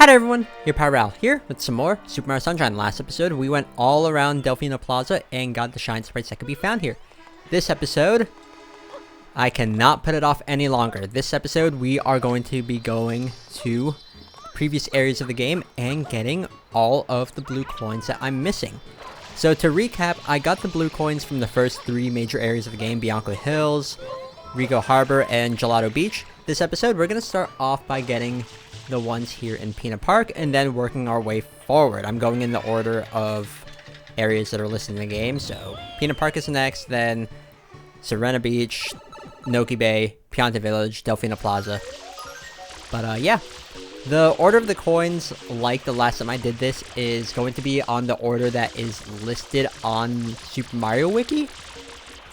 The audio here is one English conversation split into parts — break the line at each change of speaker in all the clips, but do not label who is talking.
Hi there everyone, your Pyral here with some more Super Mario Sunshine. Last episode, we went all around Delfino Plaza and got the shine sprites that could be found here. This episode, I cannot put it off any longer. This episode, we are going to be going to previous areas of the game and getting all of the blue coins that I'm missing. So to recap, I got the blue coins from the first three major areas of the game, Bianco Hills, Rigo Harbor, and Gelato Beach. This episode, we're going to start off by getting the ones here in Pinna Park and then working our way forward. I'm going in the order of areas that are listed in the game. So Pinna Park is next, then Sirena Beach, Noki Bay, Pianta Village, Delfino Plaza. But yeah, the order of the coins, like the last time I did this, is going to be on the order that is listed on Super Mario Wiki,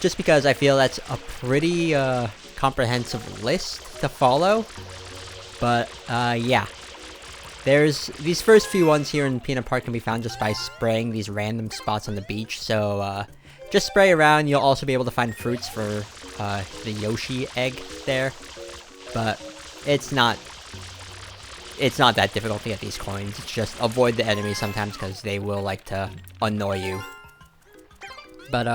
just because I feel that's a pretty comprehensive list to follow. But, yeah. There's these first few ones here in Pinna Park can be found just by spraying these random spots on the beach. So, just spray around. You'll also be able to find fruits for, the Yoshi egg there. But, it's not that difficult to get these coins. It's just avoid the enemies sometimes because they will like to annoy you. But,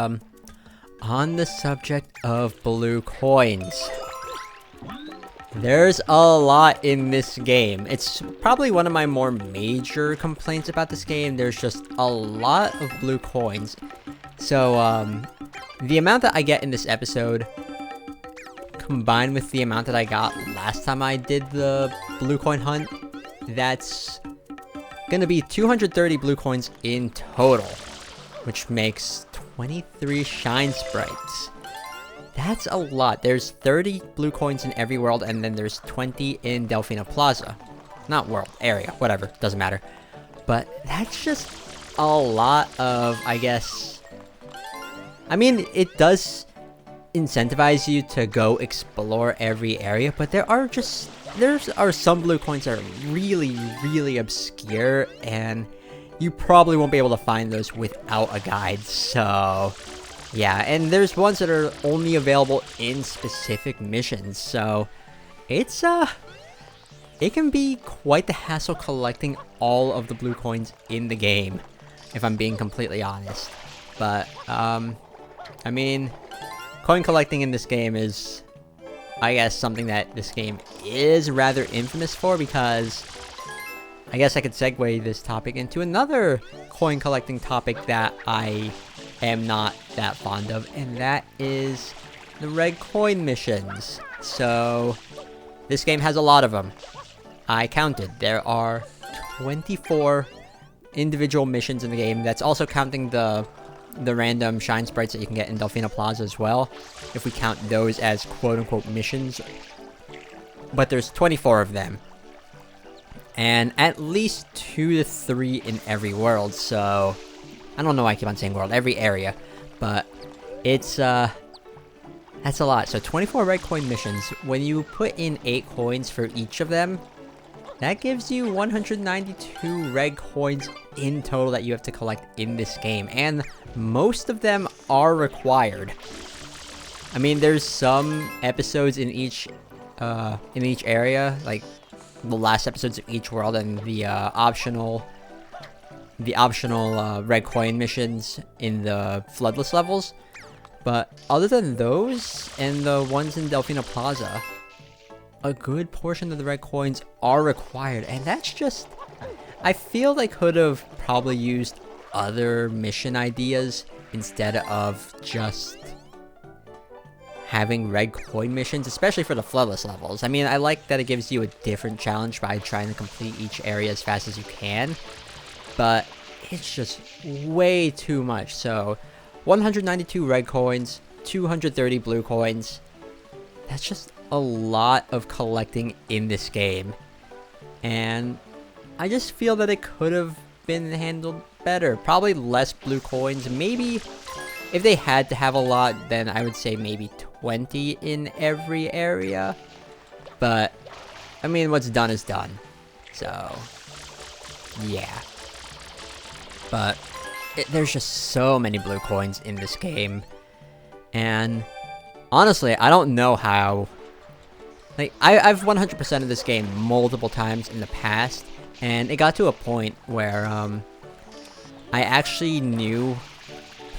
on the subject of blue coins, there's a lot in this game. It's probably one of my more major complaints about this game. There's just a lot of blue coins. So, the amount that I get in this episode, combined with the amount that I got last time I did the blue coin hunt, that's gonna be 230 blue coins in total, which makes 23 shine sprites. That's a lot. There's 30 blue coins in every world, and then there's 20 in Delfino Plaza. Not world, area, whatever, doesn't matter. But that's just a lot of, I guess... I mean, it does incentivize you to go explore every area, but there are some blue coins that are really, really obscure, and you probably won't be able to find those without a guide, so... yeah, and there's ones that are only available in specific missions, so it's, it can be quite the hassle collecting all of the blue coins in the game, if I'm being completely honest. But, I mean, coin collecting in this game is, I guess, something that this game is rather infamous for, because I guess I could segue this topic into another coin collecting topic that I am not that fond of, and that is the red coin missions. So this game has a lot of them. I counted. There are 24 individual missions in the game. That's also counting the random shine sprites that you can get in Delfino Plaza as well, if we count those as quote-unquote missions. But there's 24 of them, and at least 2 to 3 in every world, so I don't know why I keep on saying world, every area, but it's, that's a lot. So 24 red coin missions. When you put in 8 coins for each of them, that gives you 192 red coins in total that you have to collect in this game, and most of them are required. I mean, there's some episodes in each area, like the last episodes of each world, and the optional red coin missions in the floodless levels. But other than those and the ones in Delfino Plaza, a good portion of the red coins are required, and that's just, I feel they could have probably used other mission ideas instead of just having red coin missions, especially for the floodless levels. I mean, I like that it gives you a different challenge by trying to complete each area as fast as you can, but it's just way too much. So 192 red coins, 230 blue coins. That's just a lot of collecting in this game, and I just feel that it could have been handled better. Probably less blue coins. Maybe if they had to have a lot, then I would say maybe 20 in every area. But I mean, what's done is done, so yeah. But there's just so many blue coins in this game, and honestly, I don't know how. Like, I've 100%ed this game multiple times in the past, And it got to a point where, I actually knew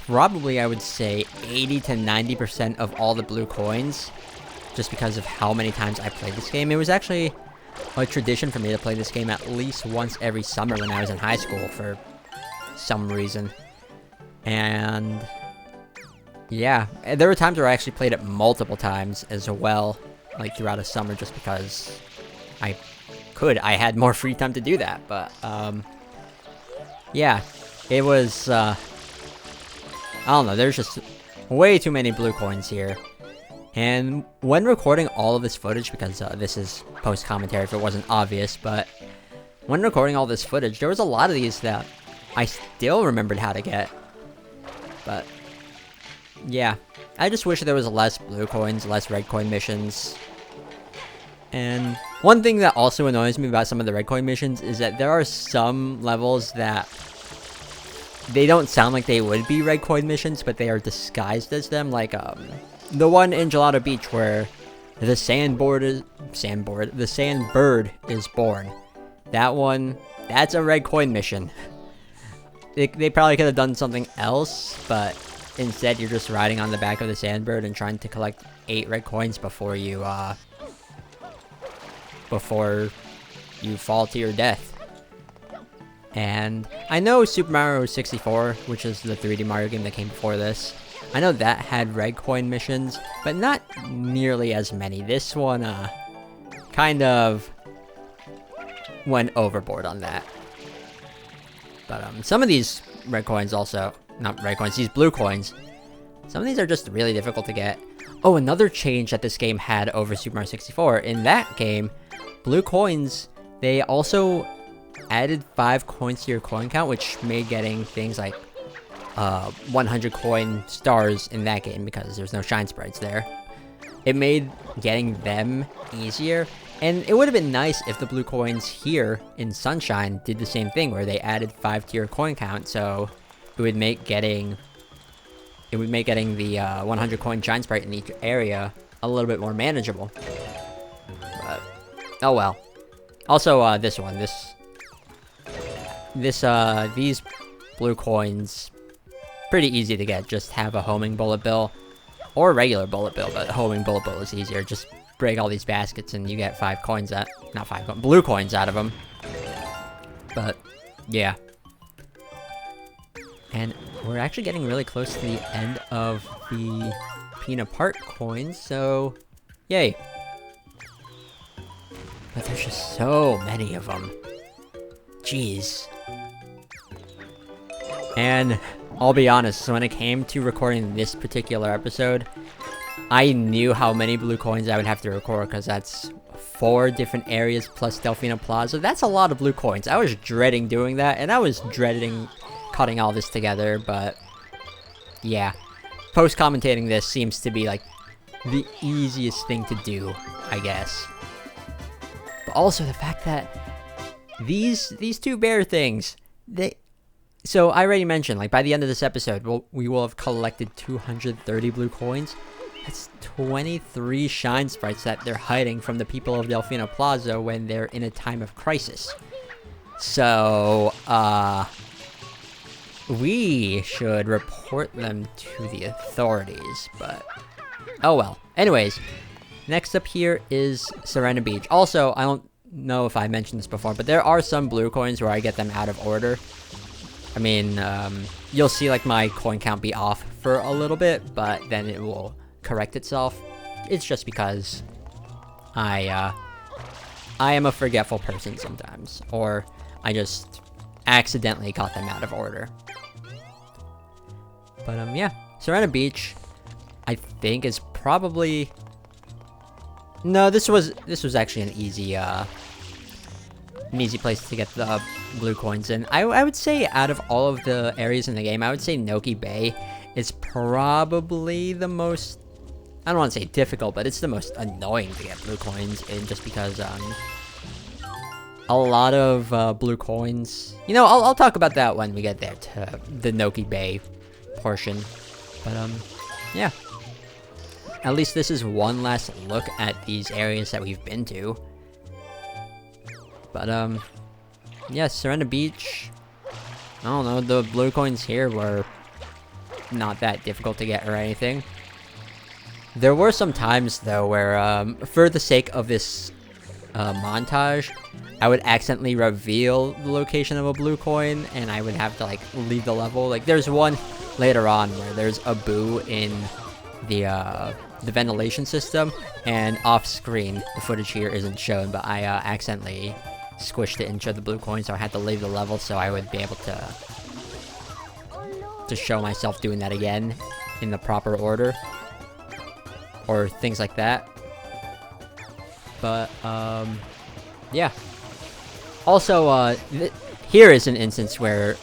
probably, I would say, 80 to 90% of all the blue coins, just because of how many times I played this game. It was actually a tradition for me to play this game at least once every summer when I was in high school for some reason. And yeah, there were times where I actually played it multiple times as well, like throughout a summer, just because I could. I had more free time to do that, but yeah, it was, I don't know, there's just way too many blue coins here. And when recording all of this footage, because this is post-commentary if it wasn't obvious, but when recording all this footage, there was a lot of these that I still remembered how to get. But yeah, I just wish there was less blue coins, less red coin missions. And one thing that also annoys me about some of the red coin missions is that there are some levels that they don't sound like they would be red coin missions, but they are disguised as them, like the one in Gelato Beach where the sandbird is born. That one, that's a red coin mission. They probably could have done something else, but instead you're just riding on the back of the sandbird and trying to collect 8 red coins before you fall to your death. And I know Super Mario 64, which is the 3D Mario game that came before this, I know that had red coin missions, but not nearly as many. This one, kind of went overboard on that. But, some of these red coins also, not red coins, these blue coins, some of these are just really difficult to get. Oh, another change that this game had over Super Mario 64, in that game, blue coins, they also added 5 coins to your coin count, which made getting things like 100 coin stars in that game, because there's no shine sprites there. It made getting them easier, and it would have been nice if the blue coins here in Sunshine did the same thing, where they added 5 to your coin count, so it would make getting the 100 coin shine sprite in each area a little bit more manageable. But oh well. Also, these blue coins, pretty easy to get. Just have a homing bullet bill or a regular bullet bill, but homing bullet bill is easier. Just break all these baskets and you get 5 coins blue coins out of them. But yeah, and we're actually getting really close to the end of the Pinna part coins, so yay. But there's just so many of them. Jeez. And I'll be honest, so when it came to recording this particular episode, I knew how many blue coins I would have to record, because that's 4 different areas plus Delfino Plaza. That's a lot of blue coins. I was dreading doing that, and I was dreading cutting all this together, but yeah. Post-commentating this seems to be like the easiest thing to do, I guess. But also the fact that these 2 bear things, so I already mentioned, like, by the end of this episode, we will have collected 230 blue coins. That's 23 shine sprites that they're hiding from the people of Delfino Plaza when they're in a time of crisis. So, we should report them to the authorities, but oh well. Anyways, next up here is Sirena Beach. Also, I don't know if I mentioned this before, but there are some blue coins where I get them out of order. I mean, you'll see like my coin count be off for a little bit, but then it will correct itself. It's just because I am a forgetful person sometimes, or I just accidentally got them out of order. But yeah, Sirena Beach, I think, is probably... No, this was actually an easy place to get the blue coins in. I would say out of all of the areas in the game, I would say Noki Bay is probably the most, I don't want to say difficult, but it's the most annoying to get blue coins in, just because a lot of blue coins, you know, I'll talk about that when we get there to the Noki Bay portion. But yeah, at least this is one last look at these areas that we've been to. But yeah, Sirena Beach. I don't know, the blue coins here were not that difficult to get or anything. There were some times though where, for the sake of this montage, I would accidentally reveal the location of a blue coin, and I would have to like leave the level. Like there's one later on where there's a boo in the ventilation system, and off screen the footage here isn't shown, but I accidentally squished it and showed the blue coin, so I had to leave the level so I would be able to show myself doing that again in the proper order, or things like that. But yeah. Also, here is an instance where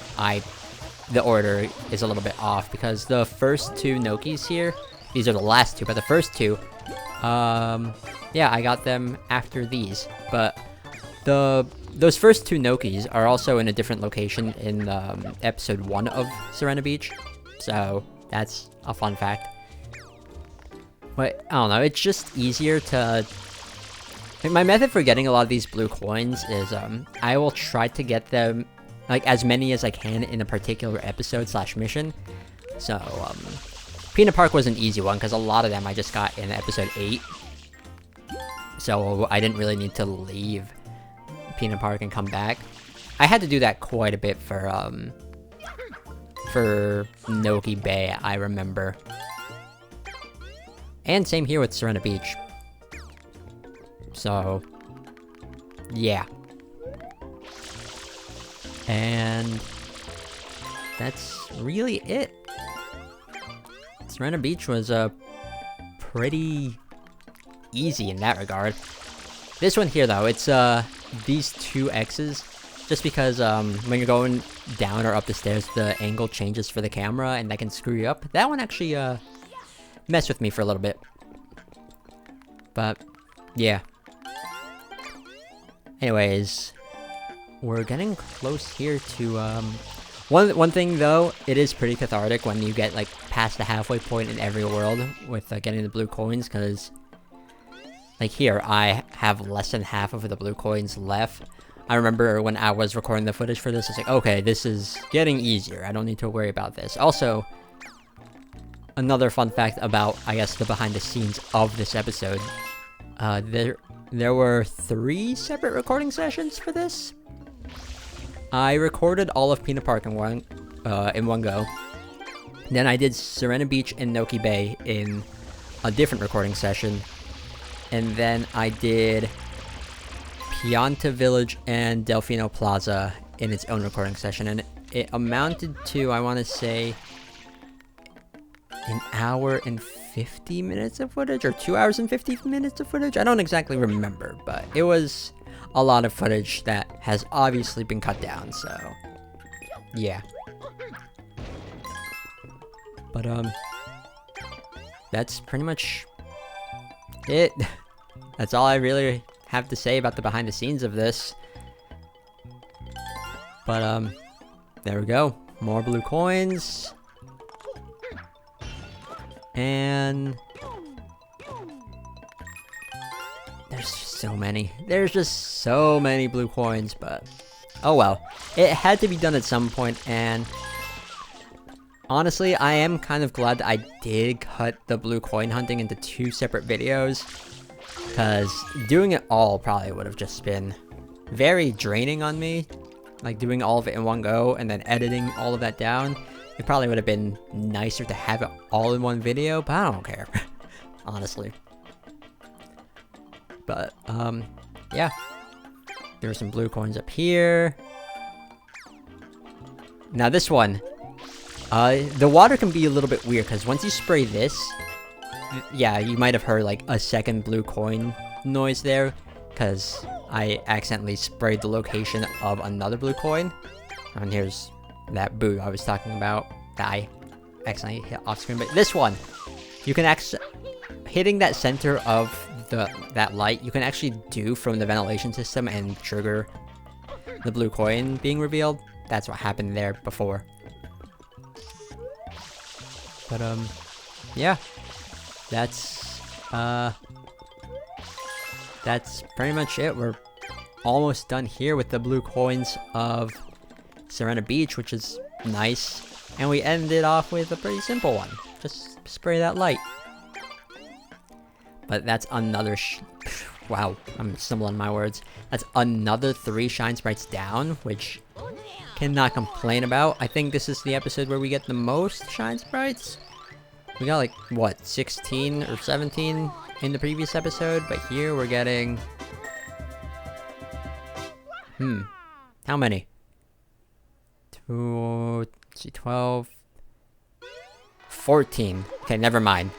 the order is a little bit off, because the first two Nokis here, these are the last two, but the first two, yeah, I got them after these. But those first two Nokis are also in a different location in episode 1 of Sirena Beach, so that's a fun fact. But I don't know, it's just easier to... Like, my method for getting a lot of these blue coins is I will try to get them, like, as many as I can in a particular episode / mission. So Pinna Park was an easy one, because a lot of them I just got in episode 8. So I didn't really need to leave Pinna Park and come back. I had to do that quite a bit for Noki Bay, I remember. And same here with Sirena Beach. So, yeah. And that's really it. Sirena Beach was pretty easy in that regard. This one here, though, it's these two X's, just because when you're going down or up the stairs, the angle changes for the camera, and that can screw you up. That one actually messed with me for a little bit. But, yeah. Anyways, we're getting close here to, one thing though, it is pretty cathartic when you get, like, past the halfway point in every world with getting the blue coins, because, like, here, I have less than half of the blue coins left. I remember when I was recording the footage for this, it's like, okay, this is getting easier, I don't need to worry about this. Also, another fun fact about, I guess, the behind the scenes of this episode, there were 3 separate recording sessions for this. I recorded all of Pinna Park in one go. Then I did Sirena Beach and Noki Bay in a different recording session. And then I did Pianta Village and Delfino Plaza in its own recording session. And it amounted to, I want to say, an hour and 50 minutes of footage, or 2 hours and 50 minutes of footage? I don't exactly remember, but it was a lot of footage that has obviously been cut down, so yeah. But that's pretty much it. That's all I really have to say about the behind the scenes of this. But there we go, more blue coins. And there's just so many. There's just so many blue coins, but oh well. It had to be done at some point, and honestly, I am kind of glad that I did cut the blue coin hunting into 2 separate videos, because doing it all probably would have just been very draining on me. Like, doing all of it in one go and then editing all of that down. It probably would have been nicer to have it all in one video, but I don't care, honestly. But, yeah. There are some blue coins up here. Now this one, the water can be a little bit weird, because once you spray this, yeah, you might have heard, like, a second blue coin noise there, because I accidentally sprayed the location of another blue coin. And here's that boo I was talking about that I accidentally hit off screen. But this one, you can hitting that center of that light, you can actually do from the ventilation system and trigger the blue coin being revealed. That's what happened there before. But yeah, that's pretty much it. We're almost done here with the blue coins of Sirena Beach, which is nice. And we ended off with a pretty simple one. Just spray that light. But that's another wow, I'm stumbling my words. That's another 3 shine sprites down, which cannot complain about. I think this is the episode where we get the most shine sprites. We got like, what, 16 or 17 in the previous episode, but here we're getting... how many? 12... 14. Okay, never mind.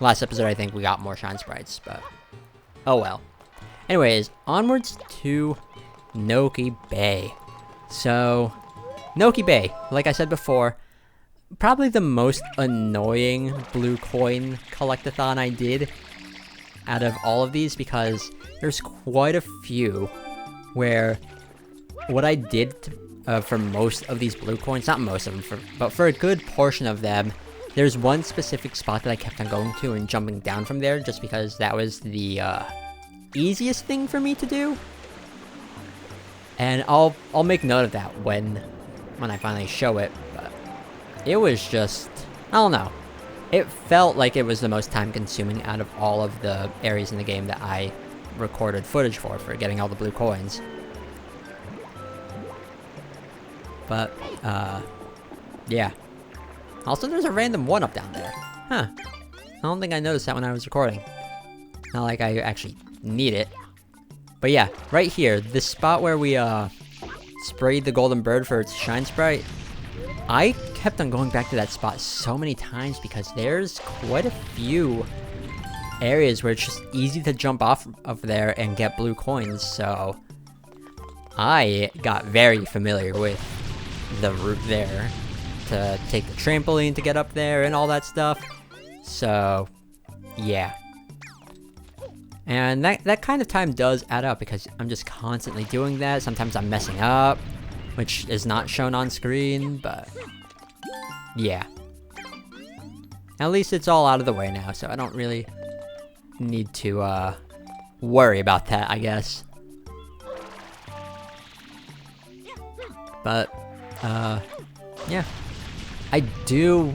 Last episode, I think we got more shine sprites, but... oh well. Anyways, onwards to Noki Bay. So, Noki Bay, like I said before, probably the most annoying blue coin collectathon I did out of all of these, because there's quite a few where what I did for most of these blue coins, not most of them, but for a good portion of them, there's one specific spot that I kept on going to and jumping down from there just because that was the easiest thing for me to do. And I'll make note of that when I finally show it, but it was just, I don't know. It felt like it was the most time consuming out of all of the areas in the game that I recorded footage for getting all the blue coins. But, yeah. Also, there's a random 1-up down there. Huh. I don't think I noticed that when I was recording. Not like I actually need it. But yeah, right here, this spot where we, sprayed the golden bird for its shine sprite, I kept on going back to that spot so many times because there's quite a few areas where it's just easy to jump off of there and get blue coins, so I got very familiar with the route there to take the trampoline to get up there and all that stuff. So, yeah. And that kind of time does add up because I'm just constantly doing that. Sometimes I'm messing up, which is not shown on screen, but yeah. At least it's all out of the way now, so I don't really need to worry about that, I guess. But, yeah. I do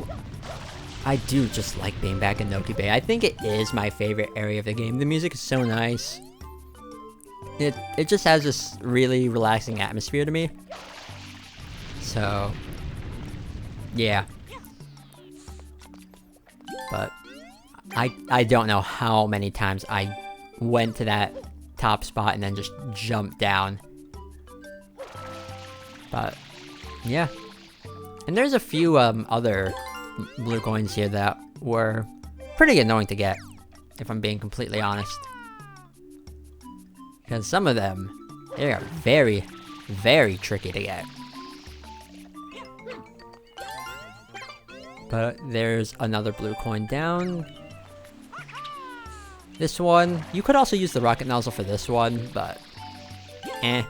just like being back in Noki Bay. I think it is my favorite area of the game. The music is so nice. It just has this really relaxing atmosphere to me. So, yeah. But I don't know how many times I went to that top spot and then just jumped down. But, yeah. And there's a few other blue coins here that were pretty annoying to get, if I'm being completely honest. Because some of them, they are very, very tricky to get. But there's another blue coin down. This one, you could also use the rocket nozzle for this one, but I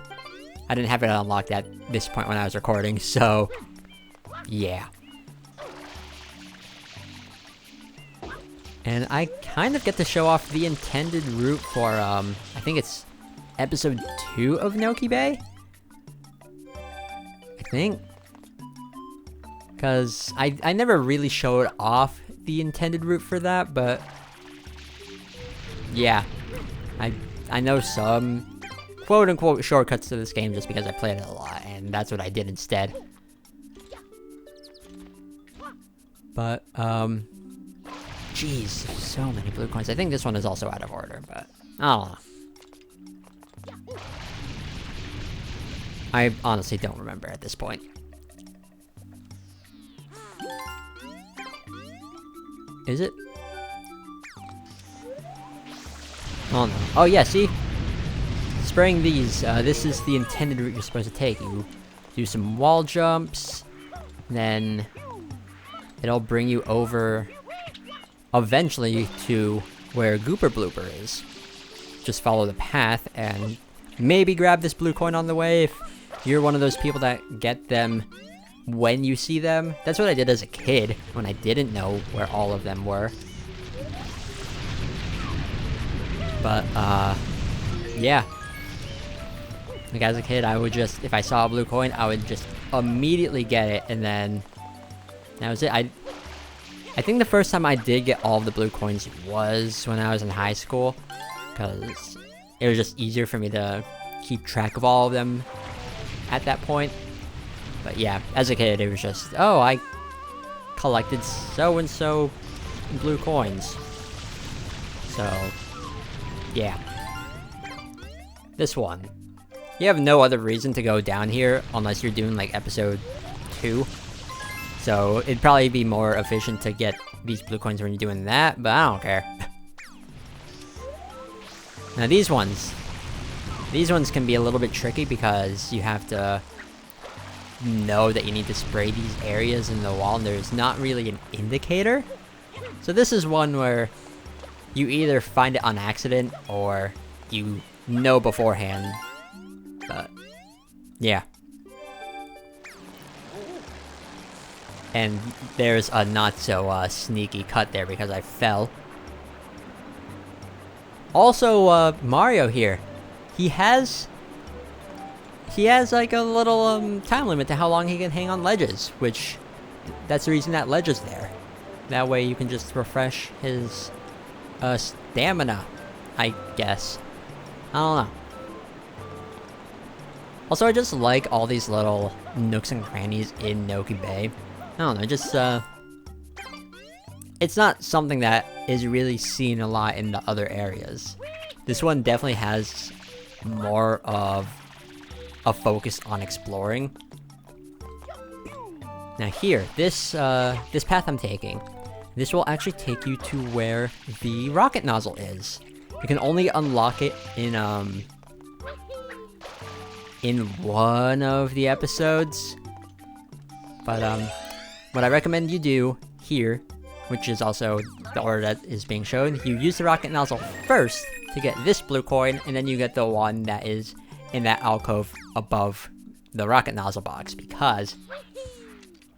didn't have it unlocked at this point when I was recording, so yeah. And I kind of get to show off the intended route for, I think it's episode 2 of Noki Bay? I think. Because I never really showed off the intended route for that, but yeah. I know some quote-unquote shortcuts to this game just because I played it a lot, and that's what I did instead. But, jeez, so many blue coins. I think this one is also out of order, but I don't know. I honestly don't remember at this point. Is it? Oh no. Oh yeah, see? Spraying these, this is the intended route you're supposed to take. You do some wall jumps, then it'll bring you over eventually to where Gooper Blooper is. Just follow the path and maybe grab this blue coin on the way if you're one of those people that get them when you see them. That's what I did as a kid when I didn't know where all of them were. But, yeah. Like, as a kid, I would just, if I saw a blue coin, I would just immediately get it, and then that was it. I think the first time I did get all of the blue coins was when I was in high school, because it was just easier for me to keep track of all of them at that point. But yeah, as a kid, it was just, oh, I collected so-and-so blue coins. So, yeah. This one. You have no other reason to go down here unless you're doing like episode 2. So it'd probably be more efficient to get these blue coins when you're doing that, but I don't care. Now these ones can be a little bit tricky because you have to know that you need to spray these areas in the wall, and there's not really an indicator. So this is one where you either find it on accident or you know beforehand. But yeah. And there's a not so sneaky cut there because I fell. Also, Mario here, he has like a little time limit to how long he can hang on ledges, which that's the reason that ledge is there. That way you can just refresh his stamina, I guess. I don't know. Also, I just like all these little nooks and crannies in Noki Bay. I don't know, just, it's not something that is really seen a lot in the other areas. This one definitely has more of a focus on exploring. Now here, this path I'm taking, this will actually take you to where the rocket nozzle is. You can only unlock it in one of the episodes. But, what I recommend you do here, which is also the order that is being shown, you use the rocket nozzle first to get this blue coin, and then you get the one that is in that alcove above the rocket nozzle box, because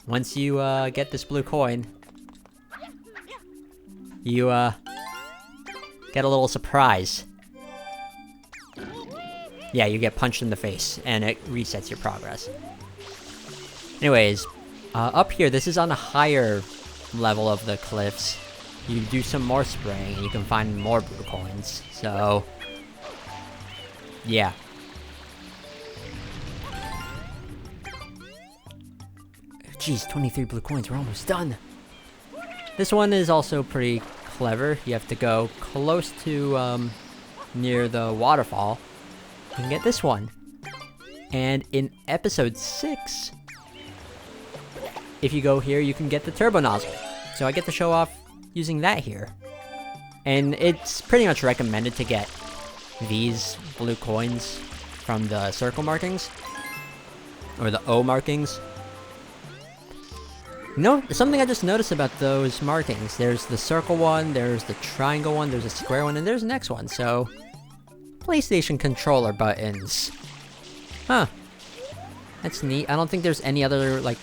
once you get this blue coin, you get a little surprise. Yeah, you get punched in the face, and it resets your progress. Anyways, up here, this is on a higher level of the cliffs. You do some more spraying, and you can find more blue coins. So, yeah. Jeez, 23 blue coins, we're almost done. This one is also pretty clever. You have to go close to, near the waterfall and get this one. And in episode 6, if you go here, you can get the turbo nozzle. So I get to show off using that here. And it's pretty much recommended to get these blue coins from the circle markings, or the O markings. No, something I just noticed about those markings. There's the circle one, there's the triangle one, there's a square one, and there's the next one. So, PlayStation controller buttons. Huh. That's neat. I don't think there's any other, like,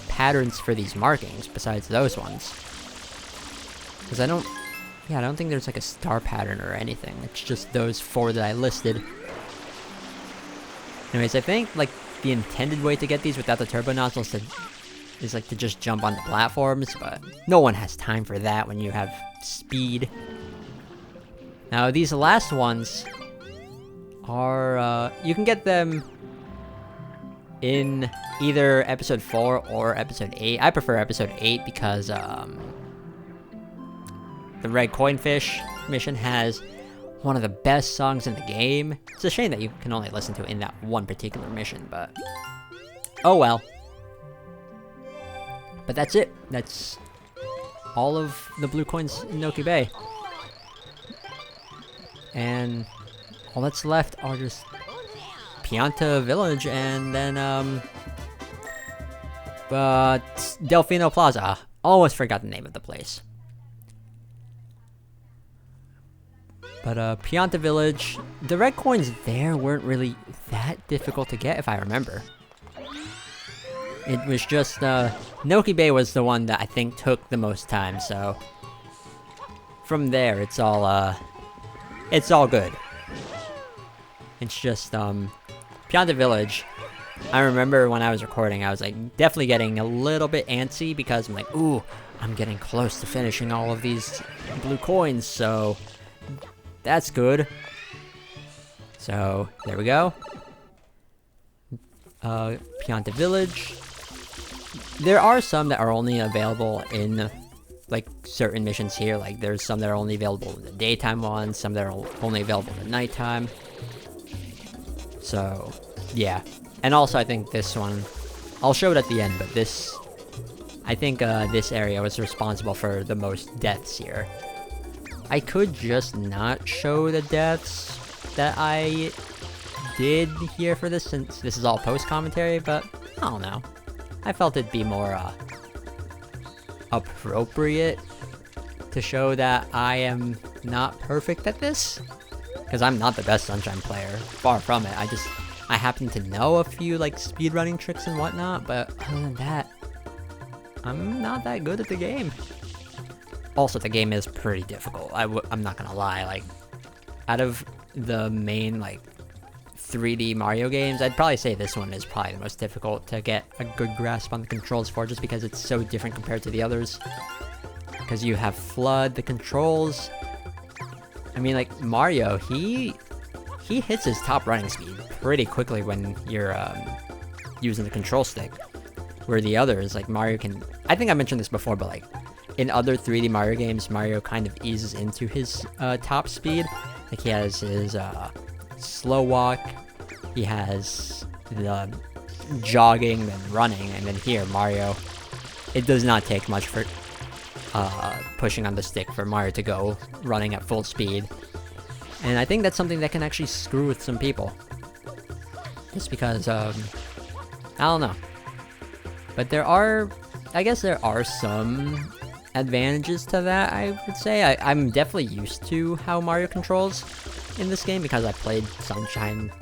patterns for these markings besides those ones. Because I don't think there's, like, a star pattern or anything. It's just those 4 that I listed. Anyways, I think, like, the intended way to get these without the turbo nozzle is like to just jump on the platforms, but no one has time for that when you have speed. Now, these last ones are, you can get them in either episode 4 or episode 8. I prefer episode 8 because, the red coinfish mission has one of the best songs in the game. It's a shame that you can only listen to it in that one particular mission, but oh well. But that's it. That's all of the blue coins in Noki Bay. And all that's left are just Pianta Village and then, Delfino Plaza. Almost forgot the name of the place. But, Pianta Village, the red coins there weren't really that difficult to get, if I remember. It was just, Noki Bay was the one that I think took the most time, so from there, it's all good. It's just, Pianta Village, I remember when I was recording, I was like definitely getting a little bit antsy because I'm like, ooh, I'm getting close to finishing all of these blue coins, so that's good. So there we go. Pianta Village. There are some that are only available in like certain missions here. Like there's some that are only available in the daytime ones, some that are only available in the nighttime. So yeah. And also I think this one, I'll show it at the end, but this, I think this area was responsible for the most deaths here. I could just not show the deaths that I did here for this, since this is all post-commentary, but I don't know. I felt it'd be more appropriate to show that I am not perfect at this. Because I'm not the best Sunshine player, far from it. I happen to know a few like speedrunning tricks and whatnot, but other than that, I'm not that good at the game. Also, the game is pretty difficult. I'm not gonna lie. Like, out of the main like 3D Mario games, I'd probably say this one is probably the most difficult to get a good grasp on the controls for, just because it's so different compared to the others. Because you have FLUDD, the controls. I mean, like Mario, he hits his top running speed pretty quickly when you're using the control stick. Where the others, like Mario can, I think I mentioned this before, but like in other 3D Mario games, Mario kind of eases into his top speed. Like he has his slow walk, he has the jogging and running, and then here Mario, it does not take much for pushing on the stick for Mario to go running at full speed. And I think that's something that can actually screw with some people. Just because, I don't know. But I guess there are some advantages to that, I would say. I'm definitely used to how Mario controls in this game because I played Sunshine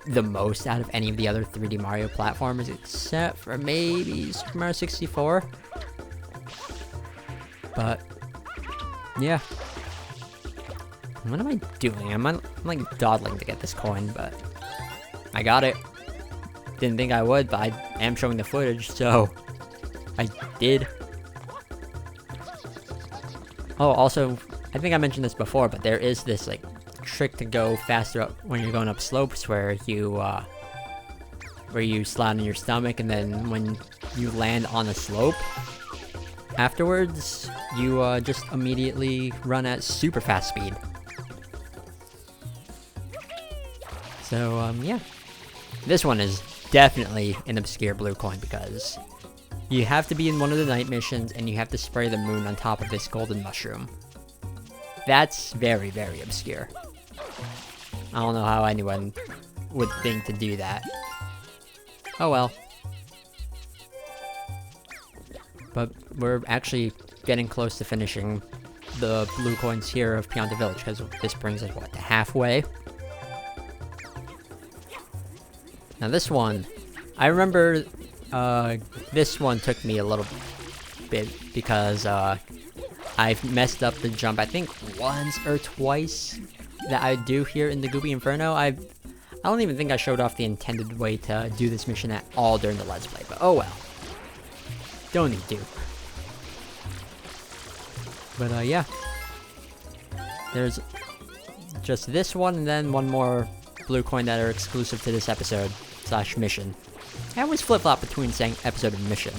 the most out of any of the other 3D Mario platformers, except for maybe Super Mario 64. But, yeah. What am I doing? I'm like dawdling to get this coin, but I got it. Didn't think I would, but I am showing the footage, so I did. Oh, also, I think I mentioned this before, but there is this like trick to go faster up when you're going up slopes where you slide on your stomach, and then when you land on a slope, afterwards you just immediately run at super fast speed. So yeah, this one is definitely an obscure blue coin because you have to be in one of the night missions and you have to spray the moon on top of this golden mushroom. That's very, very obscure. I don't know how anyone would think to do that. Oh well. But we're actually getting close to finishing the blue coins here of Pianta Village, because this brings us, what, to halfway? Now this one, I remember this one took me a little bit because I've messed up the jump, I think once or twice that I do here in the Goopy Inferno. I don't even think I showed off the intended way to do this mission at all during the Let's Play, but oh well. Don't need to. But yeah. There's just this one and then one more blue coin that are exclusive to this episode / mission. I always flip-flop between saying episode and mission.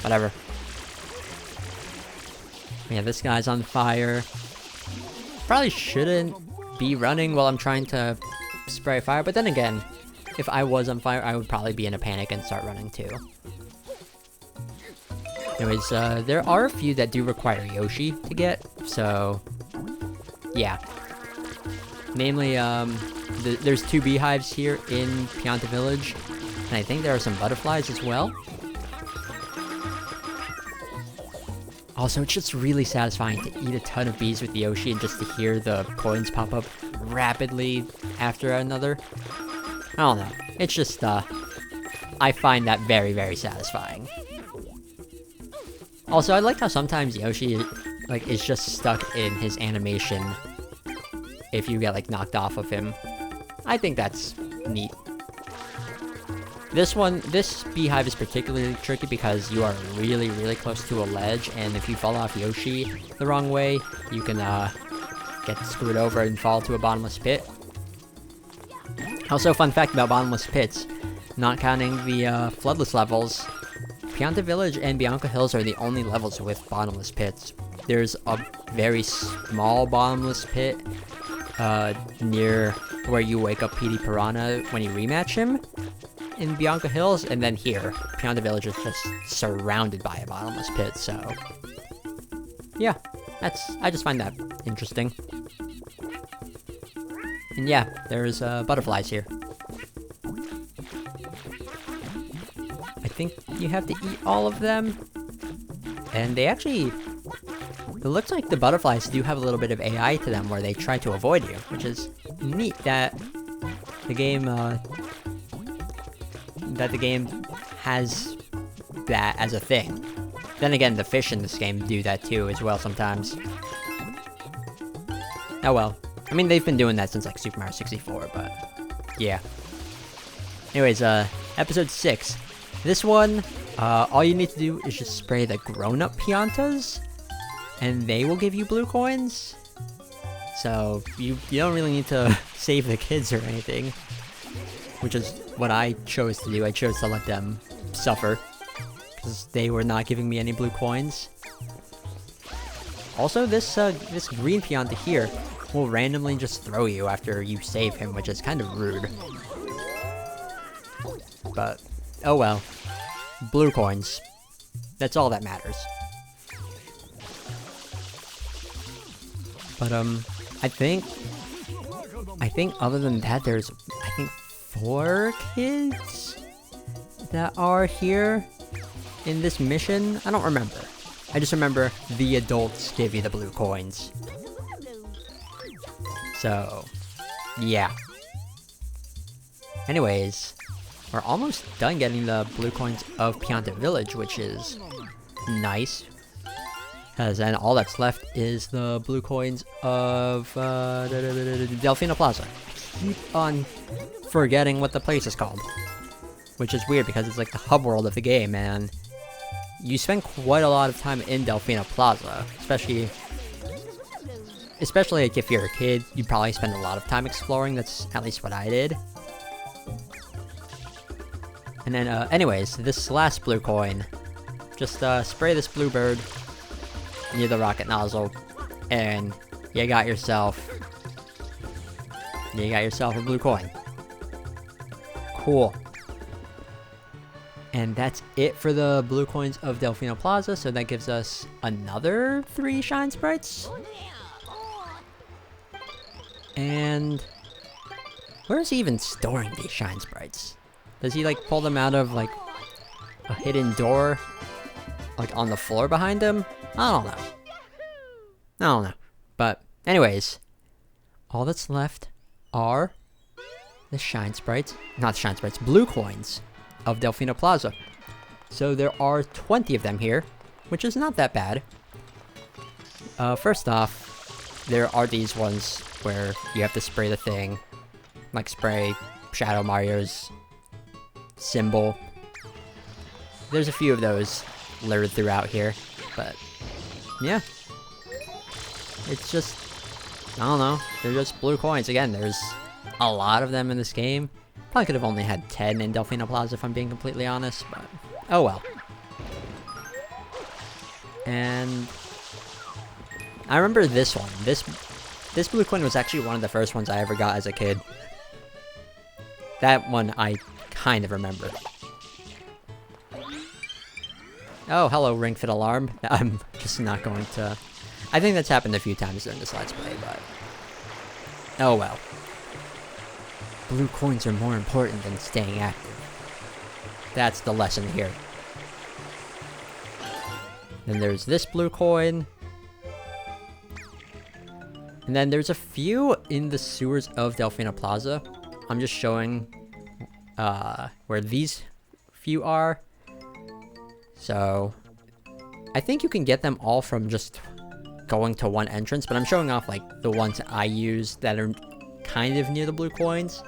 Whatever. Yeah, this guy's on fire. Probably shouldn't be running while I'm trying to spray fire, but then again, if I was on fire, I would probably be in a panic and start running too. Anyways, there are a few that do require Yoshi to get, so yeah. Namely, there's 2 beehives here in Pianta Village, and I think there are some butterflies as well. Also, it's just really satisfying to eat a ton of bees with Yoshi and just to hear the coins pop up rapidly after another. I don't know. It's just, I find that very, very satisfying. Also, I like how sometimes Yoshi, like, is just stuck in his animation if you get, like, knocked off of him. I think that's neat. This beehive is particularly tricky because you are really, really close to a ledge, and if you fall off Yoshi the wrong way, you can get screwed over and fall to a bottomless pit. Also, fun fact about bottomless pits, not counting the floodless levels, Pianta Village and Bianca Hills are the only levels with bottomless pits. There's a very small bottomless pit near where you wake up PD Piranha when you rematch him in Bianca Hills, and then here, Pianta Village is just surrounded by a bottomless pit, so yeah, I just find that interesting. And yeah, there's butterflies here. I think you have to eat all of them, and they actually, it looks like the butterflies do have a little bit of AI to them where they try to avoid you, which is neat that the game has that as a thing. Then again, the fish in this game do that too as well sometimes. Oh well. I mean, they've been doing that since like Super Mario 64, but yeah. Anyways, episode 6. This one, all you need to do is just spray the grown-up Piantas, and they will give you blue coins. So you don't really need to save the kids or anything, which is what I chose to do. I chose to let them suffer because they were not giving me any blue coins. Also, this green Pianta here will randomly just throw you after you save him, which is kind of rude. But oh well. Blue coins. That's all that matters. But I think other than that, there's, I think, 4 kids that are here in this mission. I don't remember. I just remember the adults give you the blue coins. So, yeah. Anyways, we're almost done getting the blue coins of Pianta Village, which is nice. Because then all that's left is the blue coins of Delfino Plaza. I keep on forgetting what the place is called, which is weird because it's like the hub world of the game, and you spend quite a lot of time in Delfino Plaza, especially like if you're a kid. You probably spend a lot of time exploring. That's at least what I did. And then, anyways, this last blue coin, just spray this blue bird near the rocket nozzle, and you got yourself a blue coin. Cool. And that's it for the blue coins of Delfino Plaza, so that gives us another 3 shine sprites. And where is he even storing these shine sprites? Does he like pull them out of like a hidden door, like on the floor behind him? I don't know. But anyways, all that's left are the shine sprites, not shine sprites, blue coins of Delfino Plaza. So there are 20 of them here, which is not that bad. First off, there are these ones where you have to spray the thing, like spray Shadow Mario's symbol. There's a few of those littered throughout here, but yeah. It's just, I don't know, they're just blue coins. Again, there's a lot of them in this game. Probably could have only had 10 in Delfino Plaza if I'm being completely honest, but oh well. And I remember this one. This blue coin was actually one of the first ones I ever got as a kid. That one I kind of remember. Oh, hello, Ring Fit Alarm. I'm just not going to... I think that's happened a few times during this Let's Play, but... oh well. Blue coins are more important than staying active. That's the lesson here. Then there's this blue coin. And then there's a few in the sewers of Delfino Plaza. I'm just showing where these few are. So, I think you can get them all from just going to one entrance, but I'm showing off like the ones I use that are kind of near the blue coins.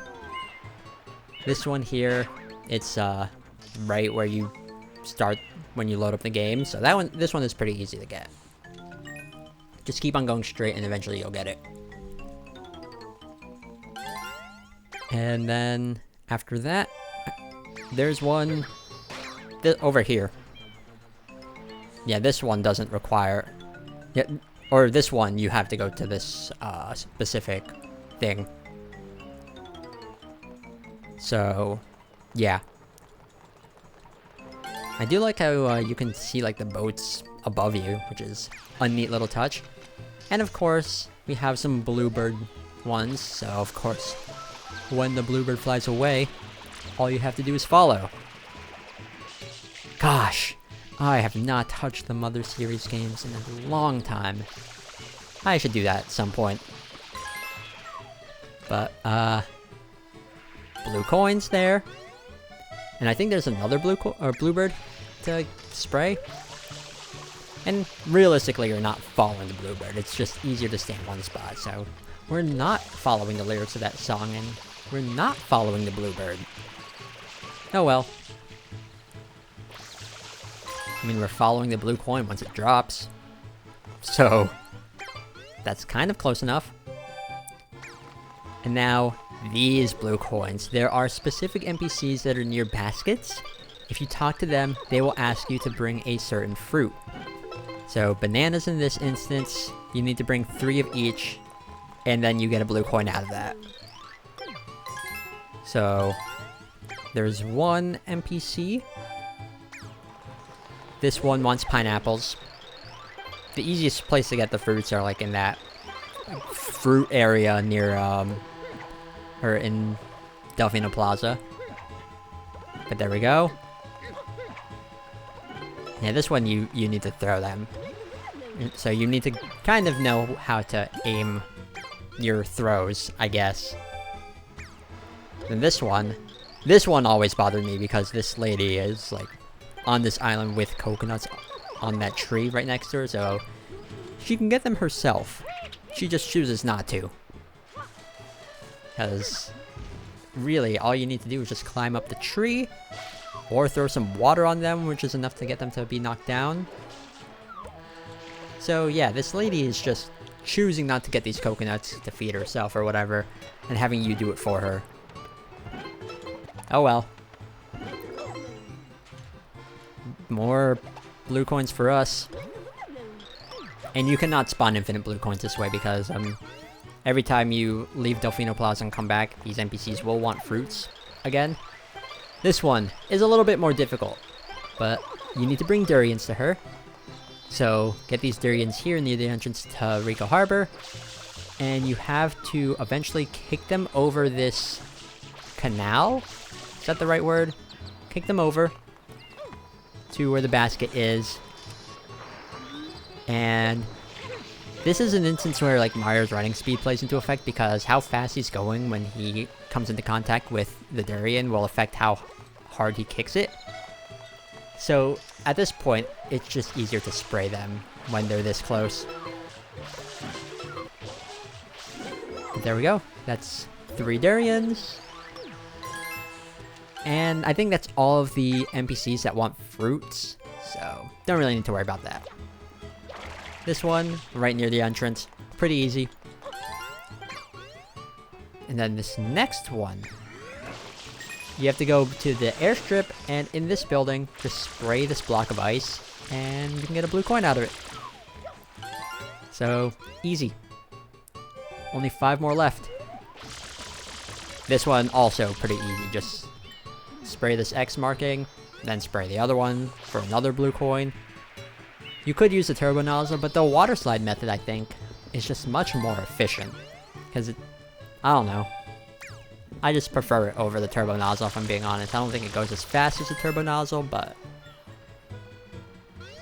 This one here, it's right where you start when you load up the game. So this one is pretty easy to get. Just keep on going straight and eventually you'll get it. And then after that, there's one over here. Yeah, this one doesn't require... Yeah, or this one, you have to go to this specific thing. So, yeah. I do like how you can see like the boats above you, which is a neat little touch. And of course, we have some bluebird ones, so of course, when the bluebird flies away, all you have to do is follow. Gosh, I have not touched the Mother series games in a long time. I should do that at some point. But, blue coins there. And I think there's another bluebird to spray. And realistically, you're not following the bluebird. It's just easier to stay in one spot. So we're not following the lyrics of that song, and we're not following the bluebird. Oh well. I mean, we're following the blue coin once it drops. So that's kind of close enough. And now, these blue coins. There are specific NPCs that are near baskets. If you talk to them, they will ask you to bring a certain fruit. So, bananas in this instance, you need to bring 3 of each, and then you get a blue coin out of that. So, there's one NPC. This one wants pineapples. The easiest place to get the fruits are like in that fruit area near, or in Delfino Plaza. But there we go. Yeah, this one you need to throw them. So you need to kind of know how to aim your throws, I guess. And this one always bothered me because this lady is like on this island with coconuts on that tree right next to her, so she can get them herself. She just chooses not to. Because really, all you need to do is just climb up the tree, or throw some water on them, which is enough to get them to be knocked down. So yeah, this lady is just choosing not to get these coconuts to feed herself or whatever, and having you do it for her. Oh well. More blue coins for us. And you cannot spawn infinite blue coins this way because, every time you leave Delfino Plaza and come back, these NPCs will want fruits again. This one is a little bit more difficult, but you need to bring durians to her. So get these durians here near the entrance to Rico Harbor, and you have to eventually kick them over this canal. Is that the right word? Kick them over to where the basket is. And this is an instance where like Mario's running speed plays into effect, because how fast he's going when he comes into contact with the durian will affect how hard he kicks it. So at this point, it's just easier to spray them when they're this close. But there we go. That's 3 durians. And I think that's all of the NPCs that want fruits, so don't really need to worry about that. This one, right near the entrance, pretty easy. And then this next one, you have to go to the airstrip, and in this building, just spray this block of ice, and you can get a blue coin out of it. So, easy. Only 5 more left. This one, also pretty easy. Just spray this X marking, then spray the other one for another blue coin. You could use the turbo nozzle, but the water slide method, I think, is just much more efficient. Because I don't know. I just prefer it over the turbo nozzle, if I'm being honest. I don't think it goes as fast as the turbo nozzle, but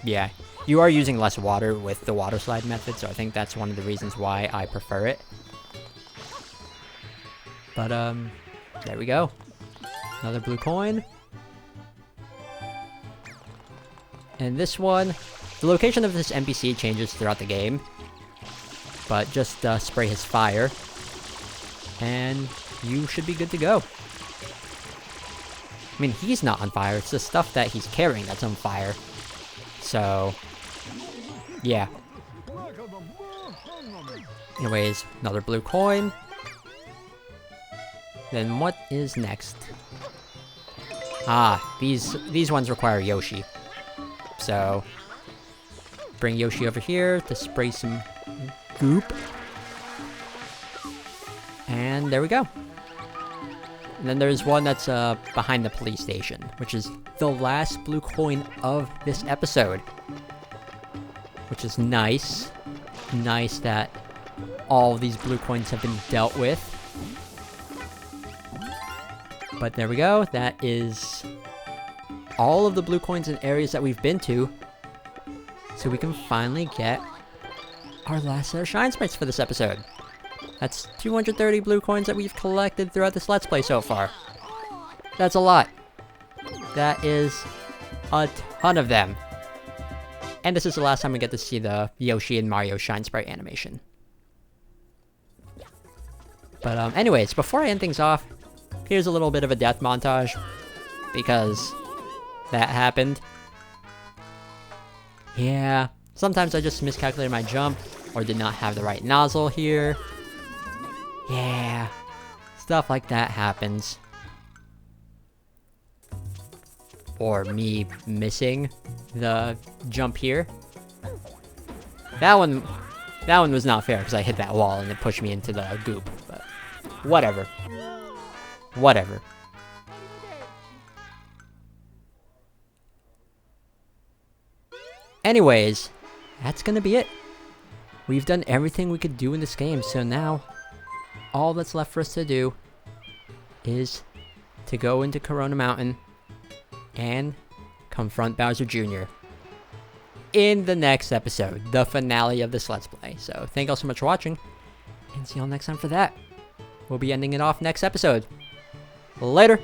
yeah. You are using less water with the water slide method, so I think that's one of the reasons why I prefer it. But, there we go. Another blue coin. And this one, the location of this NPC changes throughout the game, but just spray his fire, and you should be good to go. I mean, he's not on fire. It's the stuff that he's carrying that's on fire. So, yeah. Anyways, another blue coin. Then what is next? Ah, these ones require Yoshi. So, bring Yoshi over here to spray some goop. And there we go. And then there's one that's behind the police station, which is the last blue coin of this episode. Which is nice. Nice that all these blue coins have been dealt with. But there we go. That is all of the blue coins in areas that we've been to. So we can finally get our last set of shine sprites for this episode. That's 230 blue coins that we've collected throughout this Let's Play so far. That's a lot. That is a ton of them. And this is the last time we get to see the Yoshi and Mario shine sprite animation. But anyways, before I end things off, here's a little bit of a death montage. Because that happened. Yeah, sometimes I just miscalculated my jump, or did not have the right nozzle here. Yeah, stuff like that happens. Or me missing the jump here. That one was not fair because I hit that wall and it pushed me into the goop. But whatever. Whatever. Anyways, that's gonna be it. We've done everything we could do in this game, so now all that's left for us to do is to go into Corona Mountain and confront Bowser Jr. in the next episode, the finale of this Let's Play. So thank you all so much for watching, and see you all next time for that. We'll be ending it off next episode. Later!